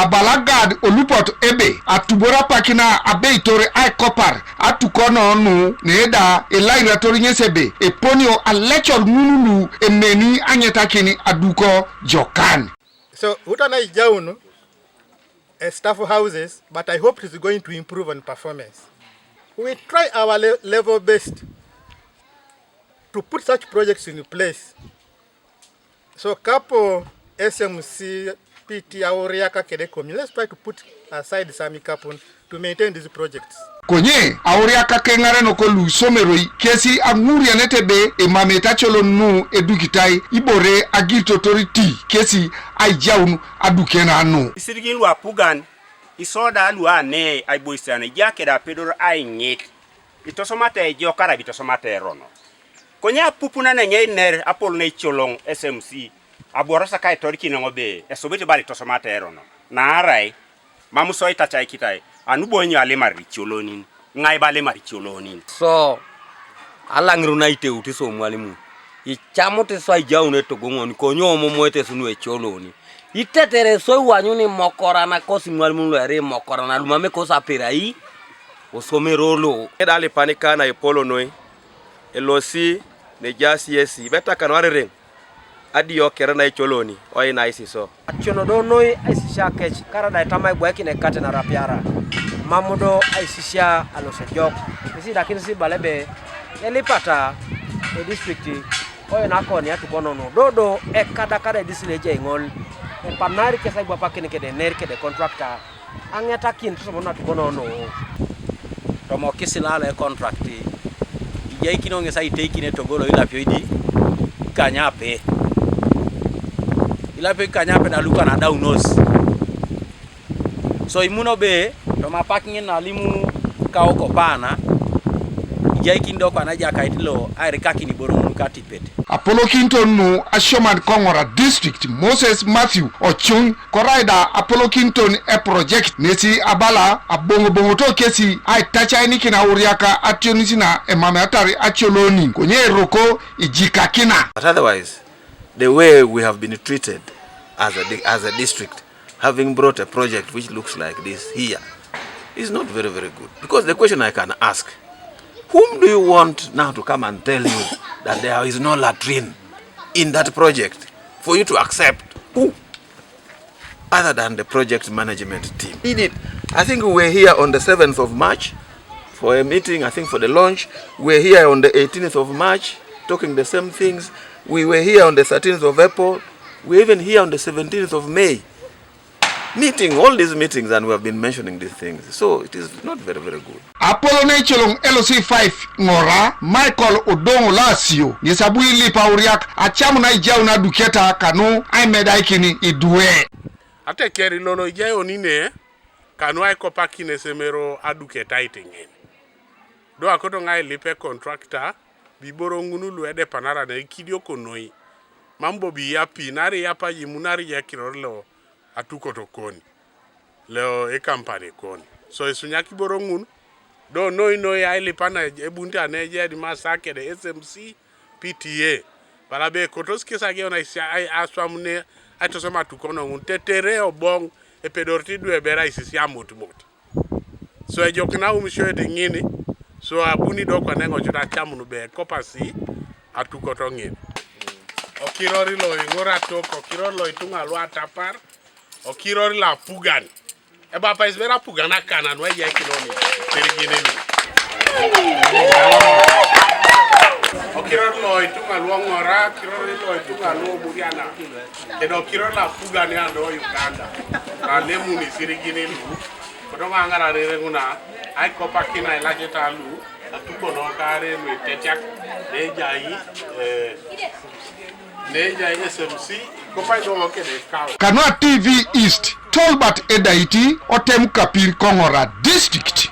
abalagad olupot ebe atubora pakina abe itore ai kopar atukono nu neda elaira torinyesebe eponio a lecture nunu emeni anyetakini aduko jokan. So utana ijaunu staff houses, but I hope it is going to improve on performance. We try our level best to put such projects in place. So couple SMC PT Auriaka Kedekomi, let's try to put aside Sami Kapun to maintain these projects. Konye Auriaka Kengare no kolu someroi kesi amuri anetebe emameta cholo nu edukitai ibore agit authority kesi aijaunu adukena no. Isirigin wa pugan isoda lua ne aiboisana jakeda pedor ainyet itosomata ejokara bitosomata erono. Konye apupuna na ner apol ne cholong SMC aborasa kai toriki ngobe Esabiti bali tosomata erono. Na arai mamuso itacha ikitai anubonyo ale maricholoni ngai bale maricholoni. So alangru na ite utiso mwalimu ichamote so ijaune to gongoni konyo momoete sunu echoloni itetere so wanyuni mokora na kosi mwalimu lo ere mokora na lumame kosa perai osomerolo edale panika na epolo noi elosi ne jasi esi beta kanware reng adio kera na echoloni oi na isi so achono do noi aisisha kech kara da tamai bweki ne kate na rapiara mamudo aisisha alose jok isi dakini si balebe elipata e district oi na koni atukono no dodo e kada disileje ngol e panari kesa gwa pakene kede ner kede contractor angeta kin so mona tukono no to mo kisilala e contract ije kino ngesa iteikine togolo ila pyoidi kanyape ilape kanyape na luka na daunos so imuno be to mapaking na limu kaoko pana ijai ndo kwa naja kaitilo airikaki ni boru mukatipete Apollo Kinton no Ashoman Kongora District Moses Matthew Ochung koraida Apollo Kinton e project nesi abala abongo to kesi ai tacha ni kina uriaka ationisina e mame atari acholoni konye roko ijika kina. But otherwise the way we have been treated as a district, having brought a project which looks like this here, is not very good. Because the question I can ask, whom do you want now to come and tell you that there is no latrine in that project for you to accept? Who? Other than the project management team. I think we were here on the 7th of March for a meeting, I think for the launch. We were here on the 18th of March talking the same things. We were here on the 13th of April. We were even here on the 17th of May. Meeting all these meetings, and we have been mentioning these things. So it is not very good. Apollo Necholong LC5 Ngora Michael Odongo Lasio Yesabui lipa uriak achamu na ijau na duketa kanu aimeda ikini idue. Ate keri lolo ijai onine kanu ai kopakine semero aduketa itingen. Do akoto ngai lipe contractor biboro ngunu ede panara na ikidio konoi. Mambo bi yapi nari yapa yimunari ya kirolo atukotokoni. Leo e kampani koni. So isunyaki borongun do noi aili pana ebunti aneje di masake de SMC PTA. Balabe kotoski sage ona isi ai aswamune atosoma tukono ntetere obong e pedorti du ebera isi amotumoti. So e jokna umsho de ngini so abuni do kwa nengo juta chamunu be kopasi atukotongini. Okirori lo ngora toko okirori lo itunga lo atapar okirori la pugan eba pa isbera pugana kana no ya kiloni terigine ni okirori lo itunga lo ngora okirori lo itunga lo muriana edo okirori la pugan ya do Uganda na lemu ni sirigine ni kodo ngara rere nguna ai kopakina ilajeta lu atuko no kare no tetiak nejai SMC Kanwa TV East Tolbert Edaiti Otem Kapir Kongora District.